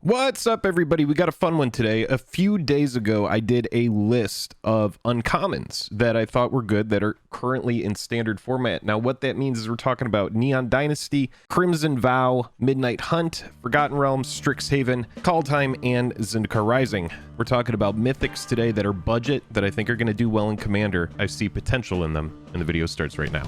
What's up, everybody? We got a fun one today. A few days ago, I did a list of uncommons that I thought were good that are currently in standard format. Now, what that means is we're talking about Neon Dynasty, Crimson Vow, Midnight Hunt, Forgotten Realms, Strixhaven, Kaldheim, and Zendikar Rising. We're talking about Mythics today that are budget, that I think are going to do well in Commander. I see potential in them, and the video starts right now.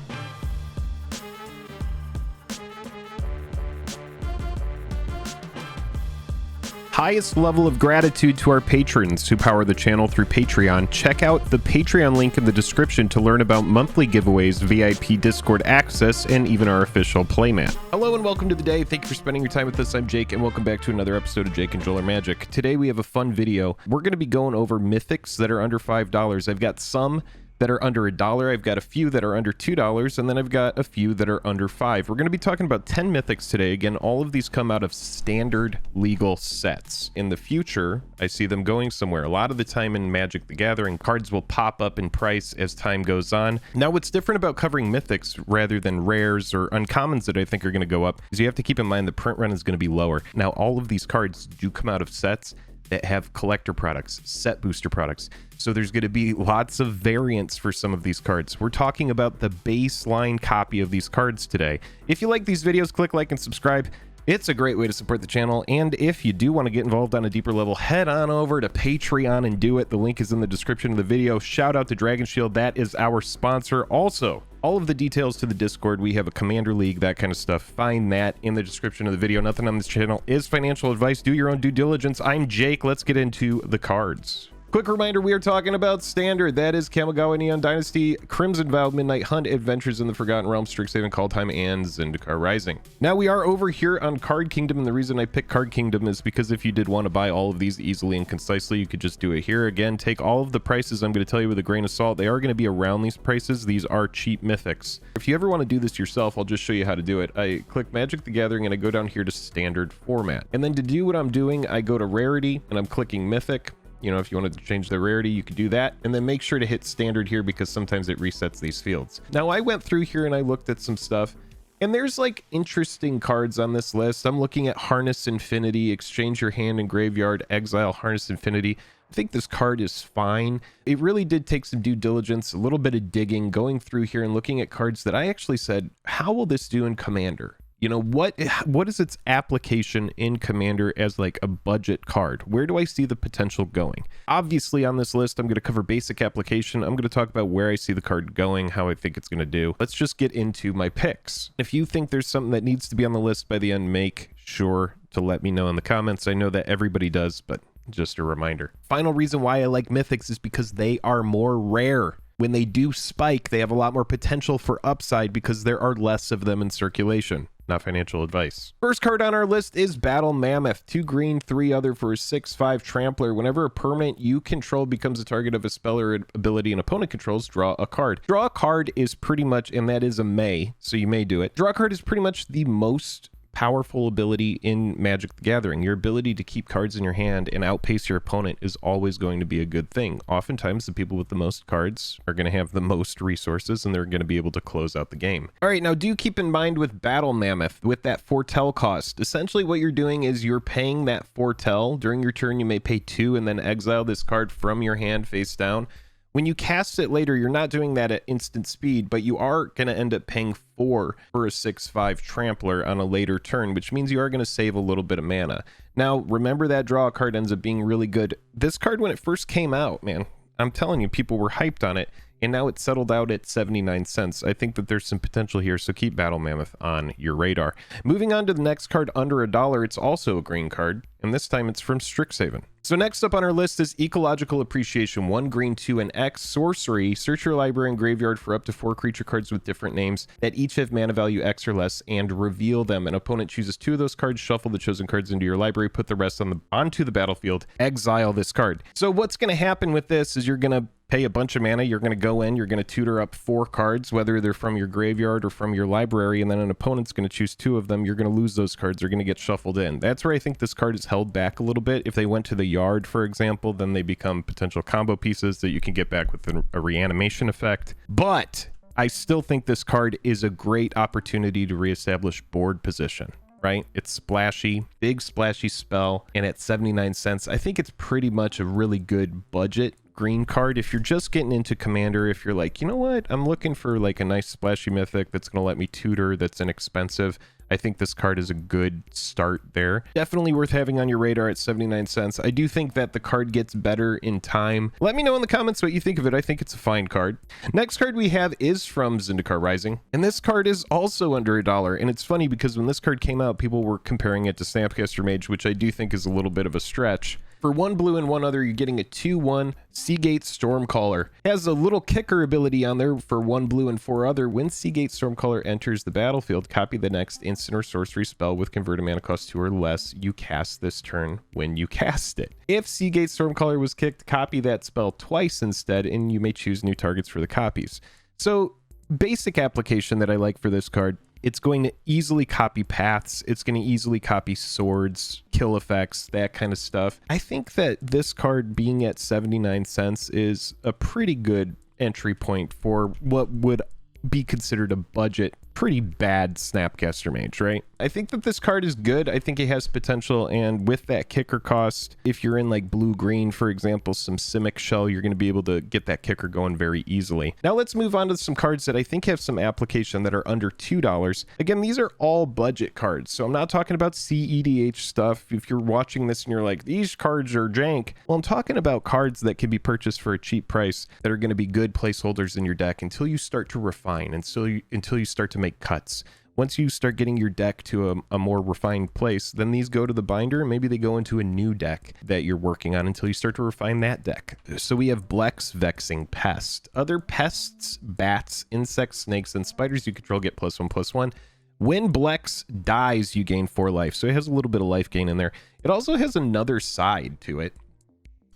Highest level of gratitude to our patrons who power the channel through Patreon. Check out the Patreon link in the description to learn about monthly giveaways, VIP Discord access, and even our official playmat. Hello and welcome to the day. Thank you for spending your time with us. I'm Jake, and welcome back to another episode of Jake and Joel Are Magic. Today we have a fun video. We're going to be going over mythics that are under $5. I've got some that are under $1. I've got a few that are under $2, and then I've got a few that are under $5. We're going to be talking about 10 mythics today. Again, all of these come out of standard legal sets. In the future, I see them going somewhere. A lot of the time in Magic the Gathering, cards will pop up in price as time goes on. Now, what's different about covering mythics rather than rares or uncommons that I think are going to go up is you have to keep in mind the print run is going to be lower. Now, all of these cards do come out of sets that have collector products, set booster products. So there's going to be lots of variants for some of these cards. We're talking about the baseline copy of these cards today. If you like these videos, click like and subscribe. It's a great way to support the channel. And if you do want to get involved on a deeper level, head on over to Patreon and do it. The link is in the description of the video. Shout out to Dragon Shield. That is our sponsor. Also, all of the details to the Discord, we have a Commander League, that kind of stuff. Find that in the description of the video. Nothing on this channel is financial advice. Do your own due diligence. I'm Jake. Let's get into the cards. Quick reminder, we are talking about standard. That is Kamigawa Neon Dynasty, Crimson Vow, Midnight Hunt, Adventures in the Forgotten Realms, Strixhaven, Kaldheim, and Zendikar Rising. Now we are over here on Card Kingdom, and the reason I picked Card Kingdom is because if you did want to buy all of these easily and concisely, you could just do it here. Again, take all of the prices I'm going to tell you with a grain of salt. They are going to be around these prices. These are cheap mythics. If you ever want to do this yourself, I'll just show you how to do it. I click Magic the Gathering, and I go down here to standard format. And then to do what I'm doing, I go to rarity, and I'm clicking mythic. You know, if you wanted to change the rarity, you could do that. And then make sure to hit standard here because sometimes it resets these fields. Now, I went through here and I looked at some stuff. And there's like interesting cards on this list. I'm looking at Harness Infinity, exchange your hand and graveyard, exile Harness Infinity. I think this card is fine. It really did take some due diligence, a little bit of digging, going through here and looking at cards that I actually said, how will this do in Commander? You know, what is its application in Commander as like a budget card? Where do I see the potential going? Obviously, on this list, I'm going to cover basic application. I'm going to talk about where I see the card going, how I think it's going to do. Let's just get into my picks. If you think there's something that needs to be on the list by the end, make sure to let me know in the comments. I know that everybody does, but just a reminder. Final reason why I like Mythics is because they are more rare. When they do spike, they have a lot more potential for upside because there are less of them in circulation. Not financial advice. First card on our list is Battle Mammoth. 2 green, 3 other for a 6/5 trampler. Whenever a permanent you control becomes a target of a spell or ability an opponent controls, draw a card. Draw a card is pretty much, and that is a may, so you may do it. Draw a card is pretty much the most powerful ability in Magic the Gathering. Your ability to keep cards in your hand and outpace your opponent is always going to be a good thing. Oftentimes, the people with the most cards are going to have the most resources, and they're going to be able to close out the game. All right, now do keep in mind with Battle Mammoth, with that foretell cost, essentially what you're doing is you're paying that foretell. During your turn, you may pay 2 and then exile this card from your hand face down. When you cast it later, you're not doing that at instant speed, but you are going to end up paying 4 for a 6/5 trampler on a later turn, which means you are going to save a little bit of mana. Now, remember that draw card ends up being really good. This card, when it first came out, man, I'm telling you, people were hyped on it, and now it's settled out at 79 cents. I think that there's some potential here, so keep Battle Mammoth on your radar. Moving on to the next card under $1, it's also a green card, and this time it's from Strixhaven. So next up on our list is Ecological Appreciation. 1 green, 2 and X. Sorcery. Search your library and graveyard for up to 4 creature cards with different names that each have mana value X or less and reveal them. An opponent chooses 2 of those cards, shuffle the chosen cards into your library, put the rest onto the battlefield, exile this card. So what's going to happen with this is you're going to pay a bunch of mana, you're going to go in, you're going to tutor up 4 cards, whether they're from your graveyard or from your library, and then an opponent's going to choose 2 of them. You're going to lose those cards. They're going to get shuffled in. That's where I think this card is held back a little bit. If they went to the yard, for example, then they become potential combo pieces that you can get back with a reanimation effect. But I still think this card is a great opportunity to reestablish board position. right? It's splashy, big splashy spell, and at 79 cents, I think it's pretty much a really good budget green card. If you're just getting into Commander, if you're like, you know what, I'm looking for like a nice splashy mythic that's going to let me tutor, that's inexpensive, I think this card is a good start there. Definitely worth having on your radar at 79 cents. I do think that the card gets better in time. Let me know in the comments what you think of it. I think it's a fine card. Next card we have is from Zendikar Rising, and this card is also under $1. And it's funny because when this card came out, people were comparing it to Snapcaster Mage, which I do think is a little bit of a stretch. For 1 blue and 1 other, you're getting a 2/1 Seagate Stormcaller. It has a little kicker ability on there for 1 blue and 4 other. When Seagate Stormcaller enters the battlefield, copy the next instant or sorcery spell with converted mana cost 2 or less you cast this turn when you cast it. If Seagate Stormcaller was kicked, copy that spell twice instead, and you may choose new targets for the copies. So, basic application that I like for this card. It's going to easily copy paths. It's going to easily copy swords, kill effects, that kind of stuff. I think that this card being at 79 cents is a pretty good entry point for what would be considered a budget, pretty bad Snapcaster Mage, right? I think that this card is good. I think it has potential, and with that kicker cost, if you're in like blue-green, for example, some Simic Shell, you're going to be able to get that kicker going very easily. Now let's move on to some cards that I think have some application that are under $2. Again, these are all budget cards, so I'm not talking about cEDH stuff. If you're watching this and you're like, these cards are jank, well, I'm talking about cards that can be purchased for a cheap price that are going to be good placeholders in your deck until you start to refine, until you start to make cuts. Once you start getting your deck to a more refined place, then these go to the binder, and maybe they go into a new deck that you're working on until you start to refine that deck. So we have Blex Vexing Pest. Other pests, bats, insects, snakes, and spiders you control get +1/+1. When Blex dies, you gain 4 life. So it has a little bit of life gain in there. It also has another side to it,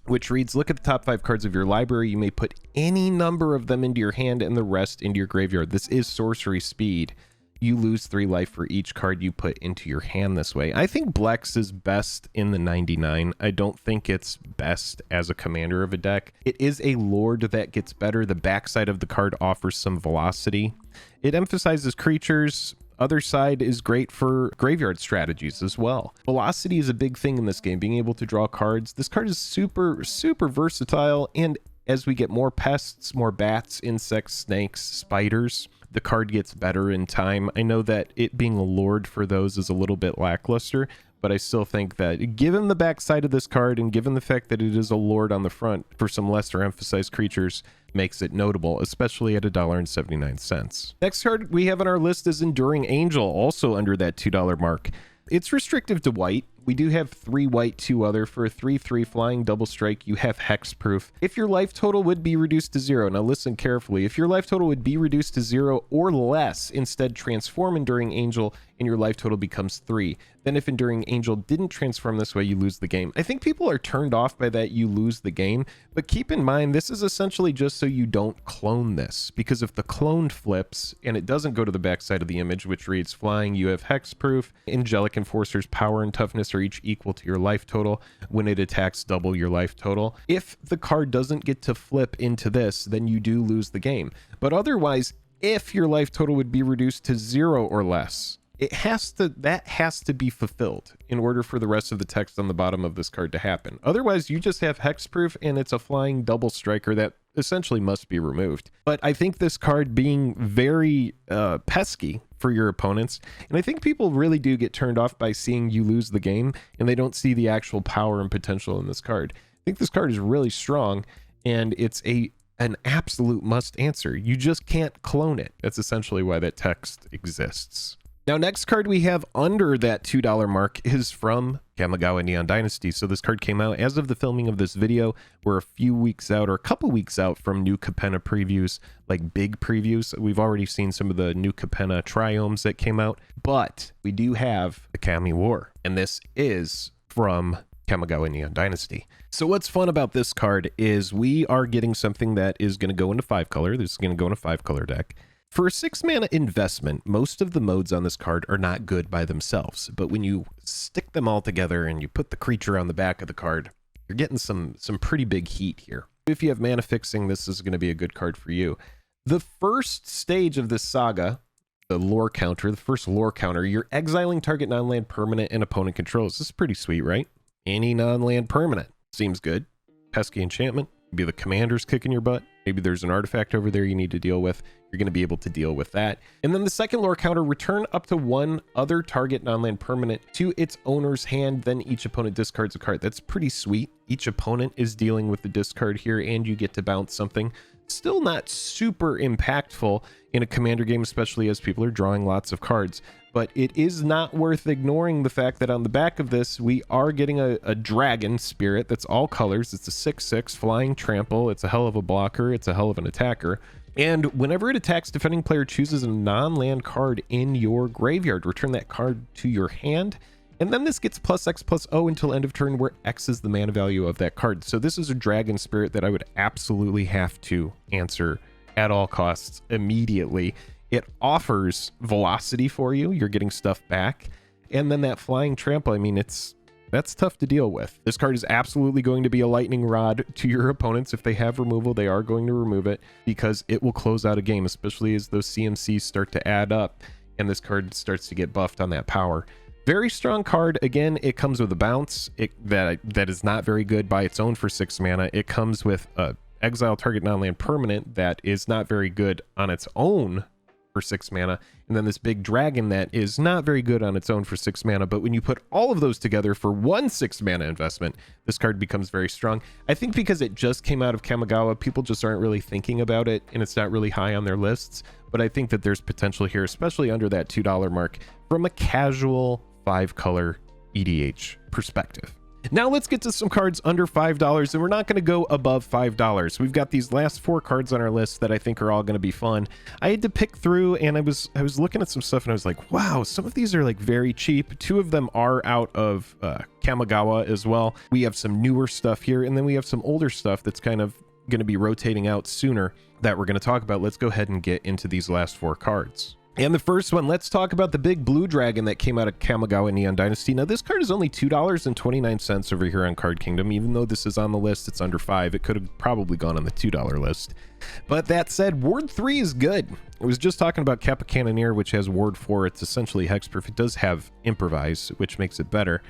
which reads, look at the top 5 cards of your library. You may put any number of them into your hand and the rest into your graveyard. This is sorcery speed. You lose 3 life for each card you put into your hand this way. I think Blex is best in the 99. I don't think it's best as a commander of a deck. It is a lord that gets better. The backside of the card offers some velocity. It emphasizes creatures. Other side is great for graveyard strategies as well. Velocity is a big thing in this game, being able to draw cards. This card is super versatile, and as we get more pests, more bats, insects, snakes, spiders, the card gets better in time. I know that it being a lord for those is a little bit lackluster, but I still think that given the backside of this card and given the fact that it is a lord on the front for some lesser emphasized creatures, makes it notable, especially at $1.79. Next card we have on our list is Enduring Angel, also under that $2 mark. It's restrictive to white. We do have 3 white, 2 other. For a 3/3 flying double strike, you have hexproof. If your life total would be reduced to 0, now listen carefully, if your life total would be reduced to 0 or less, instead transform Enduring Angel and your life total becomes 3. Then if Enduring Angel didn't transform this way, you lose the game. I think people are turned off by that you lose the game, but keep in mind this is essentially just so you don't clone this, because if the clone flips and it doesn't go to the backside of the image, which reads flying, you have hexproof, angelic enforcer's power and toughness are each equal to your life total. When it attacks, double your life total. If the card doesn't get to flip into this, then you do lose the game. But otherwise, if your life total would be reduced to 0 or less, that has to be fulfilled in order for the rest of the text on the bottom of this card to happen. Otherwise, you just have hexproof and it's a flying double striker that essentially must be removed. But I think this card being very pesky for your opponents, and I think people really do get turned off by seeing you lose the game and they don't see the actual power and potential in this card. I think this card is really strong, and it's an absolute must answer. You just can't clone it. That's essentially why that text exists. Now, next card we have under that $2 mark is from Kamigawa Neon Dynasty. So this card came out as of the filming of this video. We're a few weeks out, or a couple weeks out, from new Capenna previews, like big previews. We've already seen some of the new Capenna triomes that came out, but we do have the Kami War, and this is from Kamigawa Neon Dynasty. So what's fun about this card is we are getting something that is going to go into 5-color. This is going to go in a 5-color deck. For a 6-mana investment, most of the modes on this card are not good by themselves, but when you stick them all together and you put the creature on the back of the card, you're getting some pretty big heat here. If you have mana fixing, this is going to be a good card for you. The first stage of this saga, the lore counter, the first lore counter. You're exiling target non-land permanent and opponent controls. This is pretty sweet, right? Any non-land permanent. Seems good. Pesky enchantment. Maybe the commander's kicking your butt. Maybe there's an artifact over there you need to deal with. You're going to be able to deal with that. And then the second lore counter, return up to one other target non-land permanent to its owner's hand, then each opponent discards a card. That's pretty sweet. Each opponent is dealing with the discard here, and you get to bounce something. Still not super impactful in a commander game, especially as people are drawing lots of cards. But it is not worth ignoring the fact that on the back of this, we are getting a dragon spirit that's all colors. It's a 6/6 flying trample. It's a hell of a blocker. It's a hell of an attacker. And whenever it attacks, defending player chooses a non-land card in your graveyard. Return that card to your hand. And then this gets +X/+O until end of turn, where X is the mana value of that card. So this is a dragon spirit that I would absolutely have to answer at all costs immediately. It offers velocity for you. You're getting stuff back. And then that flying trample, I mean, that's tough to deal with. This card is absolutely going to be a lightning rod to your opponents. If they have removal, they are going to remove it because it will close out a game, especially as those CMCs start to add up and this card starts to get buffed on that power. Very strong card. Again, it comes with a bounce that is not very good by its own for 6 mana. It comes with a exile target non-land permanent that is not very good on its own for 6 mana, and then this big dragon that is not very good on its own for 6 mana. But when you put all of those together for one 6 mana investment, this card becomes very strong. I think because it just came out of Kamigawa, people just aren't really thinking about it, and it's not really high on their lists. But I think that there's potential here, especially under that $2 mark, from a casual 5-color EDH perspective. Now let's get to some cards under $5, and we're not going to go above $5. We've got these last 4 cards on our list that I think are all going to be fun. I had to pick through, and I was looking at some stuff, and I was like, wow, some of these are like very cheap. 2 of them are out of Kamigawa as well. We have some newer stuff here, and then we have some older stuff that's kind of going to be rotating out sooner that we're going to talk about. Let's go ahead and get into these last 4 cards. And the first one, let's talk about the big blue dragon that came out of Kamigawa Neon Dynasty. Now, this card is only $2.29 over here on Card Kingdom. Even though this is on the list, it's under $5. It could have probably gone on the $2 list. But that said, Ward 3 is good. I was just talking about Kappa Cannoneer, which has Ward 4. It's essentially hexproof. It does have Improvise, which makes it better.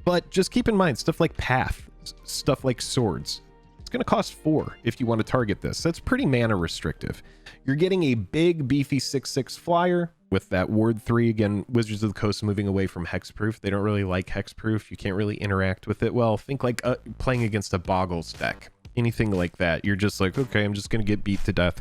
But just keep in mind, stuff like Path, stuff like Swords, it's going to cost 4 if you want to target this. That's pretty mana restrictive. You're getting a big beefy 6/6 flyer with that Ward 3. Again, Wizards of the Coast moving away from hexproof. They don't really like hexproof. You can't really interact with it. Well, think like playing against a Boggles deck. Anything like that. You're just like, okay, I'm just going to get beat to death.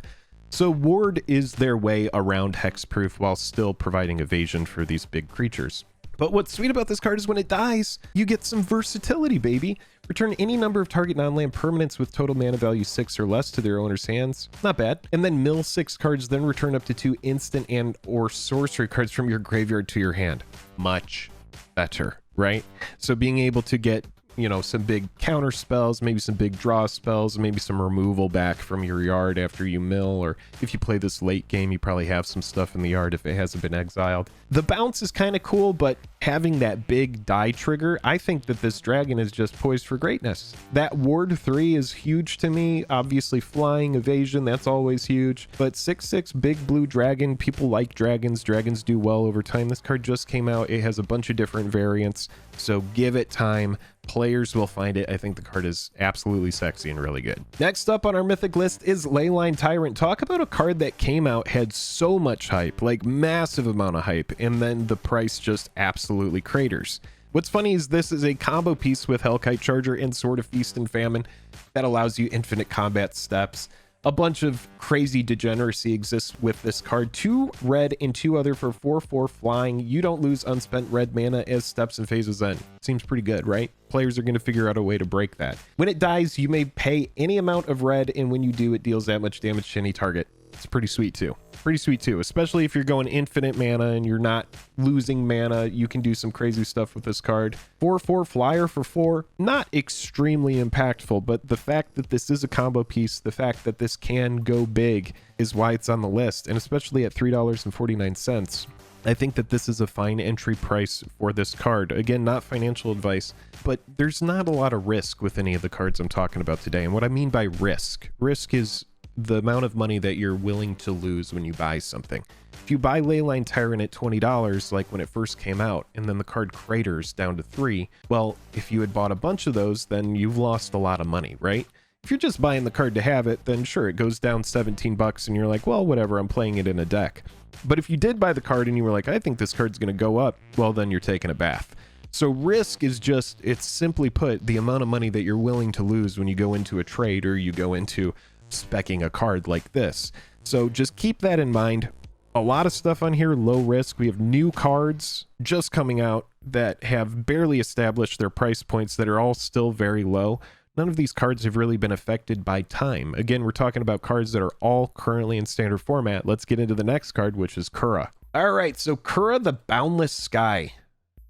So Ward is their way around hexproof while still providing evasion for these big creatures. But what's sweet about this card is when it dies, you get some versatility, baby. Return any number of target non-land permanents with total mana value 6 or less to their owner's hands. Not bad. And then mill 6 cards, then return up to 2 instant and or sorcery cards from your graveyard to your hand. Much better, right? So being able to get, you know, some big counter spells, maybe some big draw spells, maybe some removal back from your yard after you mill, or if you play this late game, you probably have some stuff in the yard if it hasn't been exiled. The bounce is kind of cool, but having that big die trigger, I think that this dragon is just poised for greatness. That Ward 3 is huge to me. Obviously flying, evasion, that's always huge. But 6/6 big blue dragon, people like dragons. Dragons do well over time. This card just came out. It has a bunch of different variants, so give it time. Players will find it. I think the card is absolutely sexy and really good. Next up on our Mythic list is Leyline Tyrant. Talk about a card that came out, had so much hype, like massive amount of hype, and then the price just absolutely craters. What's funny is this is a combo piece with Hellkite Charger and Sword of Feast and Famine that allows you infinite combat steps. A bunch of crazy degeneracy exists with this card. 2 red and 2 other for 4/4 flying. You don't lose unspent red mana as steps and phases end. Seems pretty good, right? Players are going to figure out a way to break that. When it dies, you may pay any amount of red, and when you do, it deals that much damage to any target. It's pretty sweet too. Pretty sweet too, especially if you're going infinite mana and you're not losing mana. You can do some crazy stuff with this card. 4/4 flyer for 4, not extremely impactful, but the fact that this is a combo piece, the fact that this can go big is why it's on the list, and especially at $3.49. I think that this is a fine entry price for this card. Again, not financial advice, but there's not a lot of risk with any of the cards I'm talking about today. And what I mean by risk is the amount of money that you're willing to lose when you buy something. If you buy Leyline Tyrant at $20, like when it first came out, and then the card craters down to $3, well, if you had bought a bunch of those, then you've lost a lot of money, right? If you're just buying the card to have it, then sure, it goes down 17 bucks and you're like, well, whatever, I'm playing it in a deck. But if you did buy the card and you were like, I think this card's going to go up, well, then you're taking a bath. So risk is just, it's simply put, the amount of money that you're willing to lose when you go into a trade or you go into speccing a card like this. So just keep that in mind. A lot of stuff on here, low risk. We have new cards just coming out that have barely established their price points that are all still very low. None of these cards have really been affected by time. Again, we're talking about cards that are all currently in standard format. Let's get into the next card, which is Kura. All right, so Kura the Boundless Sky.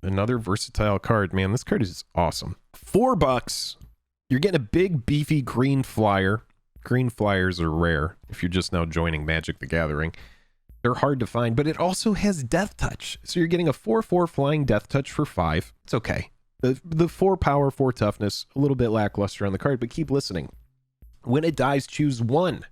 Another versatile card. Man, this card is awesome. $4. You're getting a big, beefy green flyer. Green flyers are rare if you're just now joining Magic the Gathering. They're hard to find, but it also has Death Touch. So you're getting a 4/4 flying Death Touch for 5. It's okay. The 4 power, 4 toughness, a little bit lackluster on the card, but keep listening. When it dies, choose 1.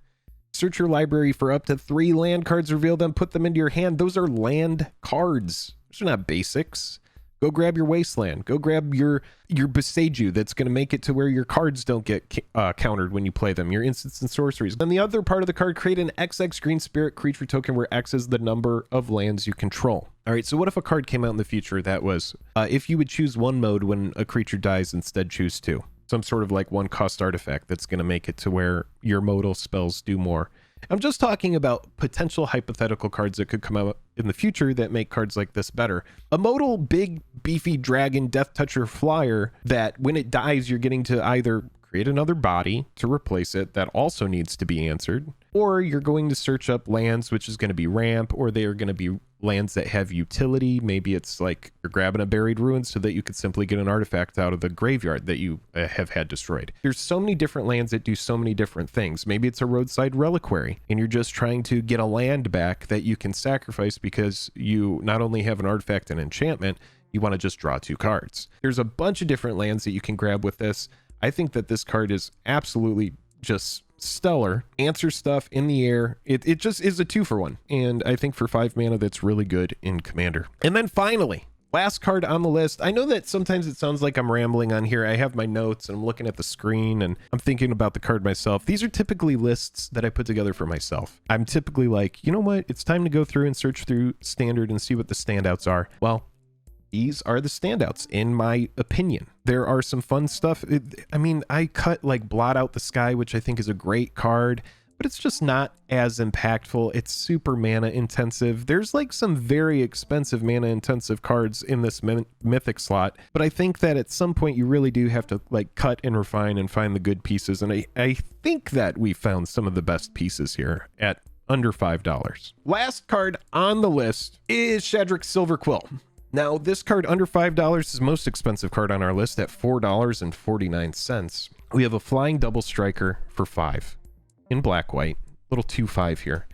Search your library for up to 3 land cards, reveal them, put them into your hand. Those are land cards. Those are not basics. Go grab your Wasteland. Go grab your Boseiju that's going to make it to where your cards don't get countered when you play them. Your instants and sorceries. And the other part of the card, create an XX green spirit creature token where X is the number of lands you control. All right, so what if a card came out in the future that was, if you would choose 1 mode when a creature dies, instead choose 2. Some sort of like 1 cost artifact that's going to make it to where your modal spells do more. I'm just talking about potential hypothetical cards that could come out in the future that make cards like this better. A modal big beefy dragon Death Toucher flyer that when it dies you're getting to either create another body to replace it that also needs to be answered, or you're going to search up lands, which is going to be ramp, or they are going to be lands that have utility. Maybe it's like you're grabbing a buried ruin so that you could simply get an artifact out of the graveyard that you have had destroyed. There's so many different lands that do so many different things. Maybe it's a roadside reliquary and you're just trying to get a land back that you can sacrifice because you not only have an artifact and enchantment, you want to just draw 2 cards. There's a bunch of different lands that you can grab with this. I think that this card is absolutely just stellar. Answer stuff in the air. It just is a 2-for-1. And I think for 5 mana, that's really good in Commander. And then finally, last card on the list. I know that sometimes it sounds like I'm rambling on here. I have my notes and I'm looking at the screen and I'm thinking about the card myself. These are typically lists that I put together for myself. I'm typically like, you know what? It's time to go through and search through Standard and see what the standouts are. Well, these are the standouts, in my opinion. There are some fun stuff. I mean, I cut like Blot Out the Sky, which I think is a great card, but it's just not as impactful. It's super mana intensive. There's like some very expensive mana intensive cards in this Mythic slot, but I think that at some point you really do have to like cut and refine and find the good pieces. And I think that we found some of the best pieces here at under $5. Last card on the list is Shadrick's Silver Quill. Now, this card under $5 is the most expensive card on our list at $4.49. We have a Flying Double Striker for 5 in black-white, little 2/5 here.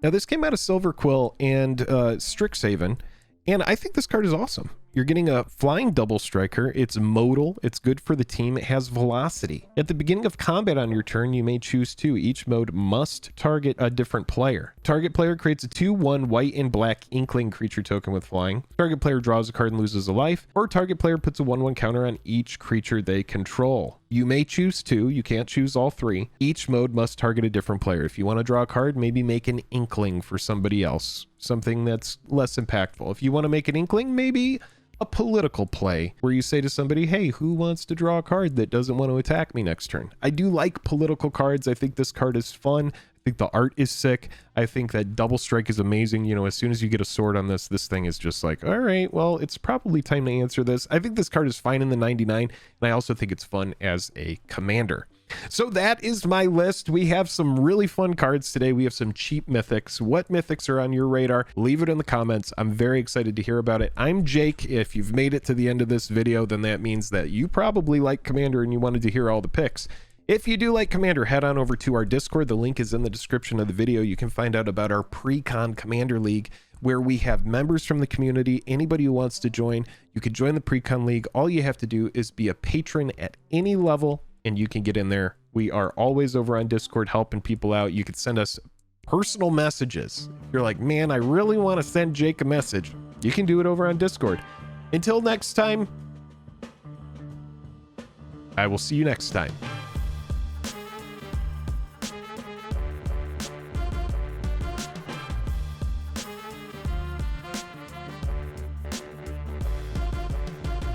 Now, this came out of Silver Quill and Strixhaven, and I think this card is awesome. You're getting a Flying Double Striker. It's modal. It's good for the team. It has velocity. At the beginning of combat on your turn, you may choose 2. Each mode must target a different player. Target player creates a 2/1 white and black Inkling creature token with flying. Target player draws a card and loses a life, or target player puts a 1/1 counter on each creature they control. You may choose 2. You can't choose all 3. Each mode must target a different player. If you want to draw a card, maybe make an Inkling for somebody else. Something that's less impactful. If you want to make an Inkling, maybe a political play where you say to somebody, hey, who wants to draw a card that doesn't want to attack me next turn? I do like political cards. I think this card is fun. I think the art is sick. I think that Double Strike is amazing. You know, as soon as you get a sword on this thing is just like, all right, well, it's probably time to answer this. I think this card is fine in the 99, and I also think it's fun as a commander. So that is my list. We have some really fun cards today. We have some cheap mythics. What mythics are on your radar? Leave it in the comments. I'm very excited to hear about it. I'm Jake. If you've made it to the end of this video, then that means that you probably like Commander and you wanted to hear all the picks. If you do like Commander, head on over to our Discord. The link is in the description of the video. You can find out about our pre-con Commander League, where we have members from the community. Anybody who wants to join, you can join the pre-con league. All you have to do is be a patron at any level, and you can get in there We are always over on Discord helping people out. You could send us personal messages. If you're like, man, I really want to send Jake a message, you can do it over on Discord. Until next time, I will see you next time.